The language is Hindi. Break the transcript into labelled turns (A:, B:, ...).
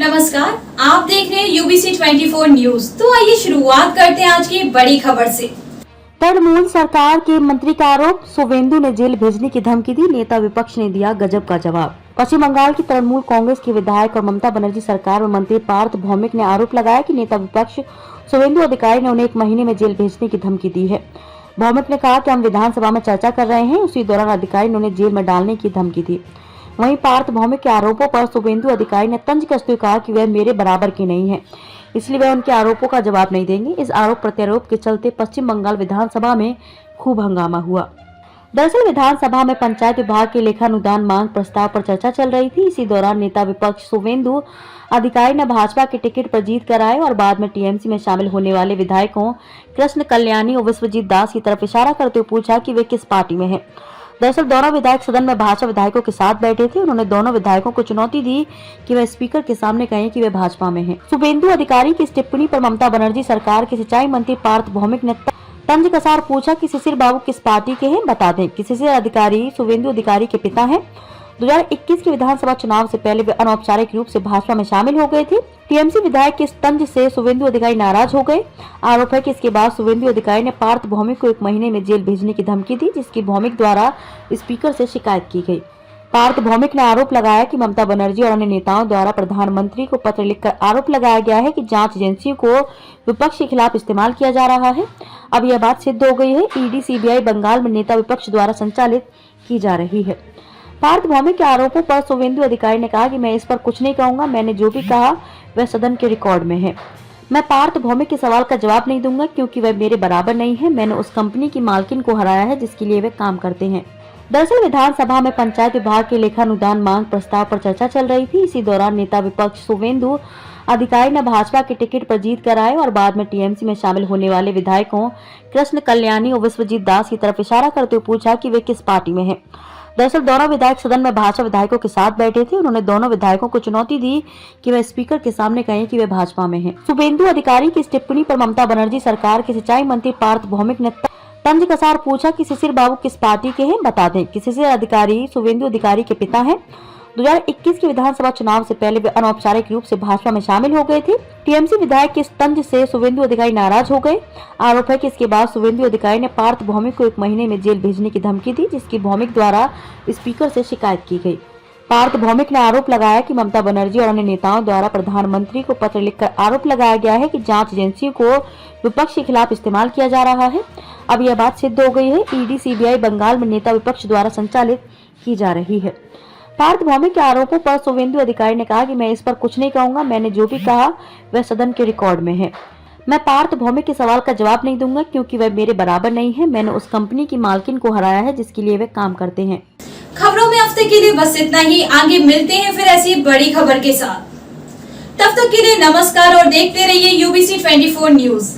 A: नमस्कार, आप देख रहे हैं यूबीसी 24 न्यूज। तो आइए शुरुआत करते हैं आज की बड़ी खबर से।
B: तृणमूल सरकार के मंत्री का आरोप, शुवेंदु ने जेल भेजने की धमकी दी, नेता विपक्ष ने दिया गजब का जवाब। पश्चिम बंगाल की तृणमूल कांग्रेस के विधायक और ममता बनर्जी सरकार में मंत्री पार्थ भौमिक ने आरोप लगाया कि नेता विपक्ष शुवेंदु अधिकारी ने उन्हें 1 महीने में जेल भेजने की धमकी दी है। भौमिक ने कहा कि हम विधानसभा में चर्चा कर रहे हैं, उसी दौरान अधिकारी ने उन्हें जेल में डालने की धमकी दी। वहीं पार्थ भौमिक के आरोपों पर शुवेंदु अधिकारी ने तंज कसते हुए कहा कि वह मेरे बराबर की नहीं है, इसलिए वह उनके आरोपों का जवाब नहीं देंगे। इस आरोप प्रत्यारोप के चलते पश्चिम बंगाल विधानसभा में खूब हंगामा हुआ। दरअसल विधानसभा में पंचायत विभाग के लेखानुदान मांग प्रस्ताव पर चर्चा चल रही थी। इसी दौरान नेता विपक्ष शुवेंदु अधिकारी ने भाजपा के टिकट पर जीत कराए और बाद में टीएमसी में शामिल होने वाले विधायकों कृष्ण कल्याणी और विश्वजीत दास की तरफ इशारा करते हुए पूछा कि वे किस पार्टी में हैं। दरअसल दोनों विधायक सदन में भाजपा विधायकों के साथ बैठे थे। उन्होंने दोनों विधायकों को चुनौती दी कि वे स्पीकर के सामने कहें कि वे भाजपा में हैं। शुवेंदु अधिकारी की इस टिप्पणी पर ममता बनर्जी सरकार के सिंचाई मंत्री पार्थ भौमिक ने तंज कसार पूछा कि शिशिर बाबू किस पार्टी के हैं, बता दें कि शिशिर अधिकारी शुवेंदु अधिकारी के पिता हैं। 2021 के विधानसभा चुनाव से पहले वे अनौपचारिक रूप से भाजपा में शामिल हो गए थे। टीएमसी विधायक के इस तंज से शुवेंदु अधिकारी नाराज हो गए। आरोप है कि इसके बाद शुवेंदु अधिकारी ने पार्थ भौमिक को 1 महीने में जेल भेजने की धमकी दी, जिसकी भौमिक द्वारा स्पीकर से शिकायत की गई। पार्थ भौमिक ने आरोप लगाया कि ममता बनर्जी और अन्य नेताओं द्वारा प्रधानमंत्री को पत्र लिखकर आरोप लगाया गया है कि जांच एजेंसियों को विपक्ष के खिलाफ इस्तेमाल किया जा रहा है। अब यह बात सिद्ध हो गई है। ईडी सीबीआई बंगाल में नेता विपक्ष द्वारा संचालित की जा रही है। पार्थ भौमिक के आरोपों पर शुवेंदु अधिकारी ने कहा कि मैं इस पर कुछ नहीं कहूंगा, मैंने जो भी कहा वह सदन के रिकॉर्ड में है। मैं पार्थ भौमिक के सवाल का जवाब नहीं दूंगा क्योंकि वह मेरे बराबर नहीं है। मैंने उस कंपनी की मालकिन को हराया है जिसके लिए वे काम करते हैं। दरअसल विधानसभा में पंचायत विभाग के लेखानुदान मांग प्रस्ताव पर चर्चा चल रही थी। इसी दौरान नेता विपक्ष शुवेंदु अधिकारी ने भाजपा के टिकट पर जीत कराए और बाद में टीएमसी में शामिल होने वाले विधायकों कृष्ण कल्याणी और विश्वजीत दास की तरफ इशारा करते हुए पूछा कि वे किस पार्टी में हैं। दरअसल दोनों विधायक सदन में भाजपा विधायकों के साथ बैठे थे। उन्होंने दोनों विधायकों को चुनौती दी कि वे स्पीकर के सामने कहें कि वे भाजपा में हैं। शुवेंदु अधिकारी की इस टिप्पणी पर ममता बनर्जी सरकार के सिंचाई मंत्री पार्थ भौमिक ने तंज कसार पूछा कि शिशिर बाबू किस पार्टी के हैं, बता दें कि शिशिर अधिकारी शुवेंदु अधिकारी के पिता हैं। 2021 के विधानसभा चुनाव से पहले वे अनौपचारिक रूप से भाजपा में शामिल हो गए थे। टीएमसी विधायक के इस तंज से शुवेंदु अधिकारी नाराज हो गए। आरोप है कि इसके बाद शुवेंदु अधिकारी ने पार्थ भौमिक को 1 महीने में जेल भेजने की धमकी दी, जिसकी भौमिक द्वारा स्पीकर से शिकायत की गई। पार्थ भौमिक ने आरोप लगाया कि ममता बनर्जी और अन्य नेताओं द्वारा प्रधानमंत्री को पत्र लिखकर आरोप लगाया गया है कि जांच एजेंसियों को विपक्ष के खिलाफ इस्तेमाल किया जा रहा है। अब यह बात सिद्ध हो गई है। ईडी सीबीआई बंगाल में नेता विपक्ष द्वारा संचालित की जा रही है। पार्थ भौमिक के आरोपों पर शुवेंदु अधिकारी ने कहा कि मैं इस पर कुछ नहीं कहूंगा, मैंने जो भी कहा वह सदन के रिकॉर्ड में है। मैं पार्थ भौमिक के सवाल का जवाब नहीं दूंगा क्योंकि वह मेरे बराबर नहीं है। मैंने उस कंपनी की मालकिन को हराया है जिसके लिए वे काम करते हैं।
A: खबरों में हफ्ते के लिए बस इतना ही। आगे मिलते हैं फिर ऐसी बड़ी खबर के साथ। तब तक के लिए नमस्कार और देखते रहिए यूबीसी 24 न्यूज।